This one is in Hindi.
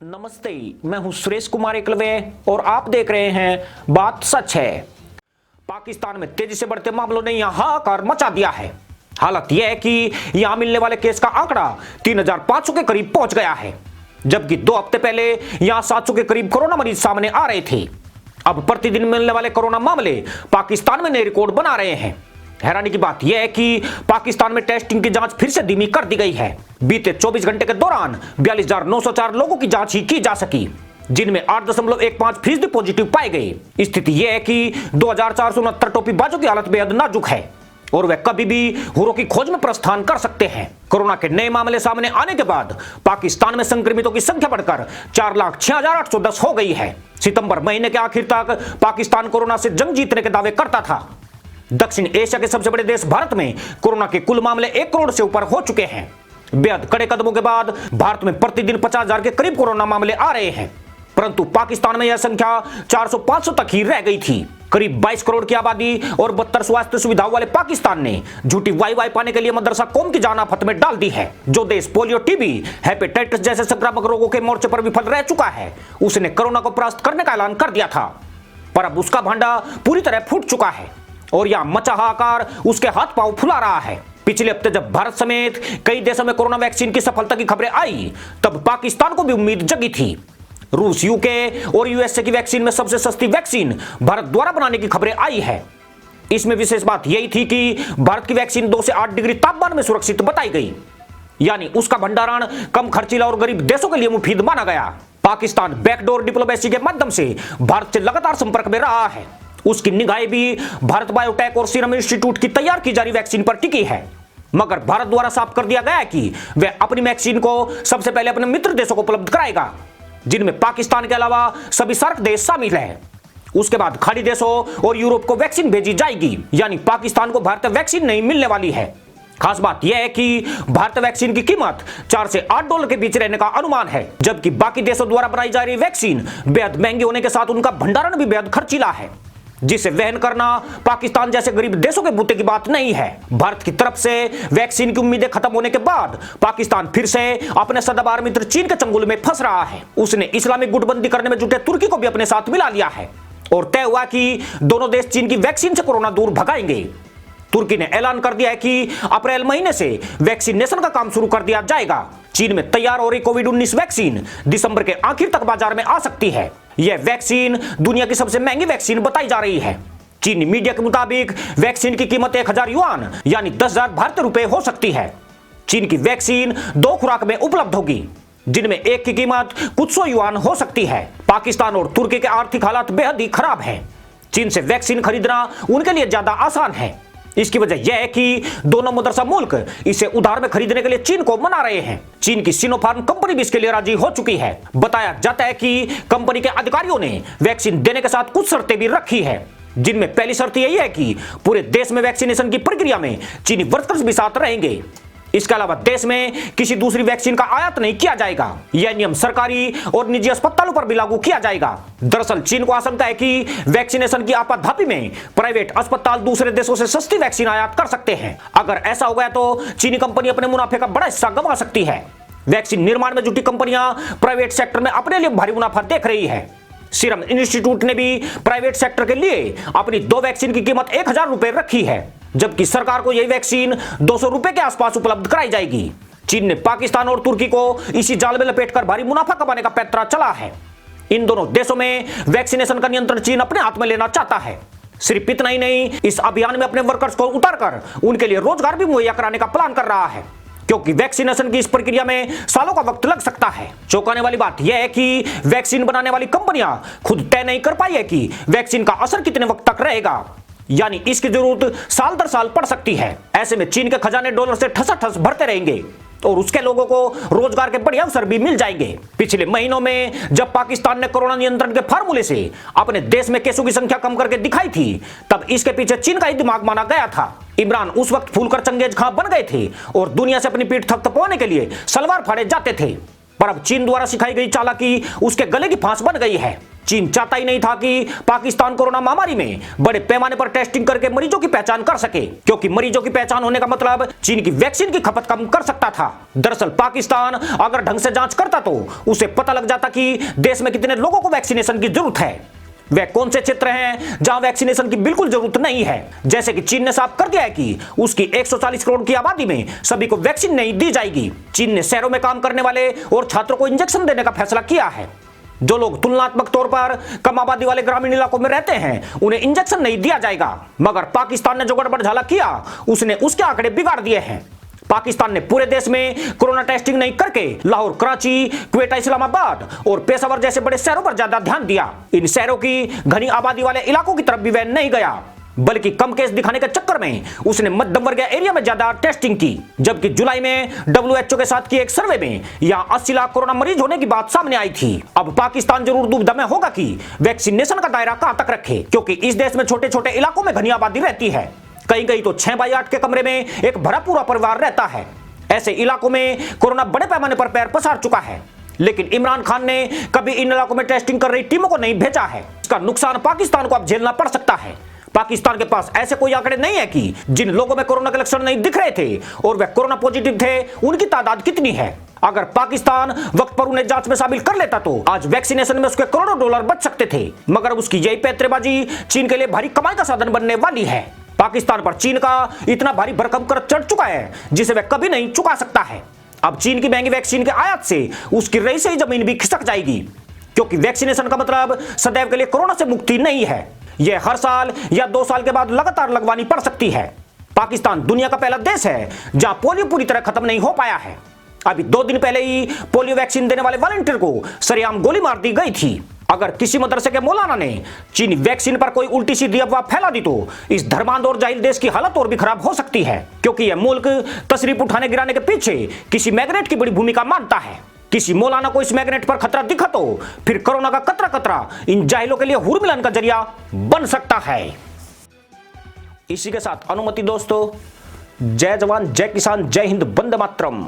नमस्ते, मैं हूं सुरेश कुमार एकलवे और आप देख रहे हैं बात सच है। पाकिस्तान में तेजी से बढ़ते मामलों ने यहां हाहाकार मचा दिया है। हालत यह है कि यहां मिलने वाले केस का आंकड़ा 3,500 के करीब पहुंच गया है, जबकि 2 हफ्ते पहले यहां 700 के करीब कोरोना मरीज सामने आ रहे थे। अब प्रतिदिन मिलने वाले कोरोना मामले पाकिस्तान में नए रिकॉर्ड बना रहे हैं। हैरानी की बात यह है कि पाकिस्तान में टेस्टिंग की जांच फिर से धीमी कर दी गई है। बीते 24 घंटे के दौरान 42,904 लोगों की जांच ही की जा सकी, जिनमें 8.15% पॉजिटिव पाए गए। स्थिति यह है कि 2,469 टोपीबाजों की हालत बेहद नाजुक है और वे कभी भी हुरों की खोज में प्रस्थान कर सकते हैं। कोरोना के नए मामले सामने आने के बाद पाकिस्तान में संक्रमितों की संख्या बढ़कर 4,06,810 हो गई है। सितंबर महीने के आखिर तक पाकिस्तान कोरोना से जंग जीतने के दावे करता था। दक्षिण एशिया के सबसे बड़े देश भारत में कोरोना के कुल मामले 1 करोड़ से ऊपर हो चुके हैं। बेहद कड़े कदमों के बाद भारत में प्रतिदिन 50,000 के करीब कोरोना मामले आ रहे हैं, परंतु पाकिस्तान में यह संख्या 400-500 तक ही रह गई थी। करीब 22 करोड़ की आबादी और 72 स्वास्थ्य सुविधाओं वाले पाकिस्तान ने झूठी वाई पाने के लिए मदरसा कौम की जान आफत में डाल दी है। जो देश पोलियो, टीबी, हेपेटाइटिस जैसे संक्रामक रोगों के मोर्चे पर विफल रह चुका है, उसने कोरोना को परास्त करने का ऐलान कर दिया था, पर अब उसका भांडा पूरी तरह फूट चुका है और यह मचा हाहाकार उसके हाथ पांव फुला रहा है। पिछले हफ्ते जब भारत समेत कई देशों में कोरोना वैक्सीन की सफलता की खबरें आई, तब पाकिस्तान को भी उम्मीद जगी थी। रूस, यूके और यूएसए की वैक्सीन में सबसे सस्ती वैक्सीन भारत द्वारा बनाने की खबरें आई है। इसमें विशेष बात यही थी कि भारत की वैक्सीन 2 से 8 डिग्री तापमान में सुरक्षित बताई गई, यानी उसका भंडारण कम खर्चीला और गरीब देशों के लिए मुफीद माना गया। पाकिस्तान बैकडोर डिप्लोमेसी के माध्यम से भारत से लगातार संपर्क में रहा है। उसकी निगाहें भी भारत बायोटेक और सीरम इंस्टीट्यूट की तैयार की जा रही वैक्सीन पर टिकी है, मगर भारत द्वारा साफ कर दिया गया है कि वह अपनी वैक्सीन को सबसे पहले अपने मित्र देशों को उपलब्ध कराएगा, जिनमें पाकिस्तान के अलावा सभी सार्क देश शामिल हैं। उसके बाद खाड़ी देशों और यूरोप को वैक्सीन भेजी जाएगी, यानी पाकिस्तान को भारतीय वैक्सीन नहीं मिलने वाली है। खास बात यह है कि भारतीय वैक्सीन की कीमत $4 से $8 के बीच रहने का अनुमान है, जबकि बाकी देशों द्वारा बनाई जा रही वैक्सीन बेहद महंगी होने के साथ उनका भंडारण भी बेहद खर्चीला है, जिसे वहन करना पाकिस्तान जैसे गरीब देशों के बूते की बात नहीं है। भारत की तरफ से वैक्सीन की उम्मीदें खत्म होने के बाद पाकिस्तान फिर से अपने सदाबहार मित्र चीन के चंगुल में फंस रहा है। उसने इस्लामिक गुटबंदी करने में जुटे तुर्की को भी अपने साथ मिला लिया है और तय हुआ कि दोनों देश चीन की वैक्सीन से कोरोना दूर भगाएंगे। तुर्की ने ऐलान कर दिया है कि अप्रैल महीने से वैक्सीनेशन का काम शुरू कर दिया जाएगा। चीन में तैयार हो रही कोविड-19 वैक्सीन दिसंबर के आखिर तक बाजार में आ सकती है। यह वैक्सीन दुनिया की सबसे महंगी वैक्सीन बताई जा रही है। चीनी मीडिया के मुताबिक वैक्सीन की कीमत 1,000 युआन यानी 10,000 भारतीय रुपए हो सकती है। चीन की वैक्सीन 2 खुराक में उपलब्ध होगी, जिनमें एक की कीमत कुछ 100 युआन हो सकती है। पाकिस्तान और तुर्की के आर्थिक हालात बेहद ही खराब हैं। चीन से वैक्सीन खरीदना उनके लिए ज्यादा आसान है। इसकी वजह यह है कि दोनों मदरसा मुल्क इसे उधार में खरीदने के लिए चीन को मना रहे हैं। चीन की सिनोफार्म कंपनी भी इसके लिए राजी हो चुकी है। बताया जाता है कि कंपनी के अधिकारियों ने वैक्सीन देने के साथ कुछ शर्तें भी रखी है, जिनमें पहली शर्त यही है कि पूरे देश में वैक्सीनेशन की प्रक्रिया में चीनी वर्कर्स भी साथ रहेंगे। इसके अलावा देश में किसी दूसरी वैक्सीन का आयात नहीं किया जाएगा। यह नियम सरकारी और निजी अस्पतालों पर भी लागू किया जाएगा। दरअसल चीन को आशंका है कि वैक्सीनेशन की आपाधापी में प्राइवेट अस्पताल दूसरे देशों से सस्ती वैक्सीन आयात कर सकते हैं। अगर ऐसा हो गया तो चीनी कंपनी अपने मुनाफे का बड़ा हिस्सा गंवा सकती है। वैक्सीन निर्माण में जुटी कंपनियां प्राइवेट सेक्टर में अपने लिए भारी मुनाफा देख रही है। सीरम इंस्टीट्यूट ने भी प्राइवेट सेक्टर के लिए अपनी 2 वैक्सीन की कीमत 1,000 रुपए रखी है, जबकि सरकार को यह वैक्सीन 200 रुपए के आसपास उपलब्ध कराई जाएगी। चीन ने पाकिस्तान और तुर्की को इसी जाल में लपेटकर भारी मुनाफा कमाने का पैंतरा चला है। इन दोनों देशों में वैक्सीनेशन का नियंत्रण चीन अपने हाथ में लेना चाहता है। सिर्फ इतना ही नहीं, इस अभियान में अपने वर्कर्स को उतारकर उनके लिए रोजगार भी मुहैया कराने का प्लान कर रहा है, क्योंकि वैक्सीनेशन की इस प्रक्रिया में सालों का वक्त लग सकता है। चौंकाने वाली बात यह है कि वैक्सीन बनाने वाली कंपनियां खुद तय नहीं कर पाई है कि वैक्सीन का असर कितने वक्त तक रहेगा, यानी इसकी जरूरत साल दर साल पड़ सकती है। ऐसे में चीन के खजाने डॉलर से ठसाठस भरते रहेंगे और उसके लोगों को रोजगार के बढ़िया अवसर भी मिल जाएंगे। पिछले महीनों में जब पाकिस्तान ने कोरोना नियंत्रण के फार्मूले से अपने देश में केसों की संख्या कम करके दिखाई थी, तब इसके पीछे चीन का ही दिमाग माना गया था। इमरान उस वक्त फूलकर चंगेज खां बन गए थे और दुनिया से अपनी पीठ थपथपाने के लिए सलवार फाड़े जाते थे, पर अब चीन द्वारा सिखाई गई चालाकी उसके गले की फांस बन गई है। चीन चाहता ही नहीं था कि पाकिस्तान कोरोना महामारी में बड़े पैमाने पर टेस्टिंग करके मरीजों की पहचान कर सके, क्योंकि मरीजों की पहचान होने का मतलब चीन की वैक्सीन की खपत कम कर सकता था। दरअसल पाकिस्तान अगर ढंग से जांच करता तो उसे पता लग जाता कि देश में कितने लोगों को वैक्सीनेशन की जरूरत है, वे कौन से क्षेत्र हैं जहां वैक्सीनेशन की बिल्कुल जरूरत नहीं है। जैसे कि चीन ने साफ कर दिया है कि उसकी 140 करोड़ की आबादी में सभी को वैक्सीन नहीं दी जाएगी। चीन ने शहरों में काम करने वाले और छात्रों को इंजेक्शन देने का फैसला किया है। जो लोग तुलनात्मक तौर पर कम आबादी वाले ग्रामीण इलाकों में रहते हैं उन्हें इंजेक्शन नहीं दिया जाएगा। मगर पाकिस्तान ने जो गड़बड़झाला किया उसने उसके आंकड़े बिगाड़ दिए हैं। पाकिस्तान ने पूरे देश में कोरोना टेस्टिंग नहीं करके लाहौर, कराची, क्वेटा, इस्लामाबाद और पेशावर जैसे बड़े शहरों पर ज्यादा ध्यान दिया। इन शहरों की घनी आबादी वाले इलाकों की तरफ भी वह नहीं गया, बल्कि कम केस दिखाने के चक्कर में उसने मध्यम वर्गीय एरिया में ज्यादा टेस्टिंग की। जबकि जुलाई में WHO के साथ किए एक सर्वे में यहां 80 लाख कोरोना मरीज होने की बात सामने आई थी। अब पाकिस्तान जरूर दुविधा में होगा कि वैक्सीनेशन का दायरा कहां तक रखे, क्योंकि इस देश में छोटे छोटे इलाकों में घनी आबादी रहती है। कहीं कहीं तो 6x8 के कमरे में एक भरा पूरा परिवार रहता है। ऐसे इलाकों में कोरोना बड़े पैमाने पर पैर पसार चुका है, लेकिन इमरान खान ने कभी इन इलाकों में टेस्टिंग कर रही टीमों को नहीं भेजा है। इसका नुकसान पाकिस्तान को अब झेलना पड़ सकता है। पाकिस्तान के पास ऐसे कोई आंकड़े नहीं है कि जिन लोगों में कोरोना के लक्षण नहीं दिख रहे थे और वे कोरोना पॉजिटिव थे उनकी तादाद कितनी है। अगर पाकिस्तान वक्त पर उन्हें जांच में शामिल कर लेता तो आज वैक्सीनेशन में उसके करोड़ों डॉलर बच सकते थे। मगर उसकी यही पैंतरेबाजी चीन के लिए भारी कमाई का साधन बनने वाली है। पाकिस्तान पर चीन का इतना भारी भरकम कर्ज चढ़ चुका है जिसे वह कभी नहीं चुका सकता है। अब चीन की महंगी वैक्सीन के आयात से उसकी रही सही जमीन भी खिसक जाएगी, क्योंकि वैक्सीनेशन का मतलब सदैव के लिए कोरोना से मुक्ति नहीं है। यह हर साल या 2 साल के बाद लगातार लगवानी पड़ सकती है। पाकिस्तान दुनिया का पहला देश है जहां पोलियो पूरी तरह खत्म नहीं हो पाया है। अभी 2 दिन पहले ही पोलियो वैक्सीन देने वाले वॉलंटियर को सरेआम गोली मार दी गई थी। अगर किसी मदरसे के मौलाना ने चीनी वैक्सीन पर कोई उल्टी सीधी अफवाह फैला दी तो इस धर्मांध और जाहिल देश की हालत और भी खराब हो सकती है, क्योंकि यह मुल्क तशरीफ उठाने गिराने के पीछे किसी मैग्नेट की बड़ी भूमिका मानता है। किसी मौलाना को इस मैग्नेट पर खतरा दिखा तो फिर कोरोना का कतरा कतरा इन जाहिलों के लिए हुर मिलन का जरिया बन सकता है। इसी के साथ अनुमति दोस्तों, जय जवान, जय किसान, जय हिंद, वंदे मातरम।